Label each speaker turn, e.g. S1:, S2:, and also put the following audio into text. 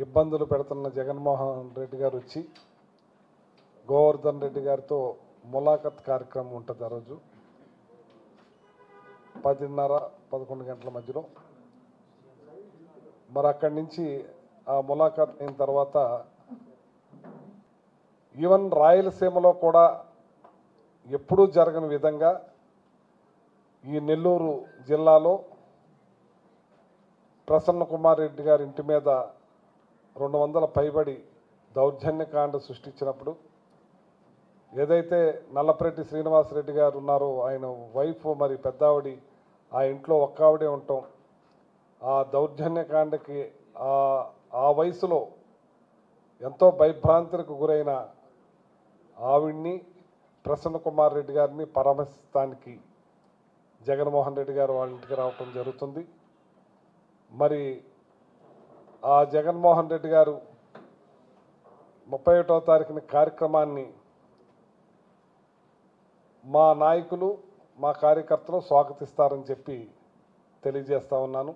S1: ఇబ్బందులు పెడుతున్న జగన్మోహన్ రెడ్డి గారు వచ్చి గోవర్ధన్ రెడ్డి గారితో ములాఖత్ కార్యక్రమం ఉంటుంది ఆ రోజు 10:30-11 గంటల మధ్యలో. మరి అక్కడి నుంచి ఆ ములాఖత్ అయిన తర్వాత ఈవెన్ రాయలసీమలో కూడా ఎప్పుడూ జరగని విధంగా ఈ నెల్లూరు జిల్లాలో ప్రసన్న కుమార్ రెడ్డి గారి ఇంటి మీద 200 పైబడి దౌర్జన్యకాండ సృష్టించినప్పుడు ఏదైతే నల్లపరెడ్డి శ్రీనివాసరెడ్డి గారు ఉన్నారో ఆయన వైఫ్ మరి పెద్దావిడి ఆ ఇంట్లో ఒక్కావిడే ఉండటం, ఆ దౌర్జన్యకాండకి ఆ వయసులో ఎంతో భయభ్రాంతులకు గురైన ఆవిడ్ని ప్రసన్న కుమార్ రెడ్డి గారిని పరామర్శిస్తానికి జగన్మోహన్ రెడ్డి గారు వాళ్ళ ఇంటికి రావటం జరుగుతుంది. మరి ఆ జగన్మోహన్ రెడ్డి గారు 31వ తారీఖున కార్యక్రమాన్ని మా నాయకులు మా కార్యకర్తలు స్వాగతిస్తారని చెప్పి తెలియజేస్తా ఉన్నాను.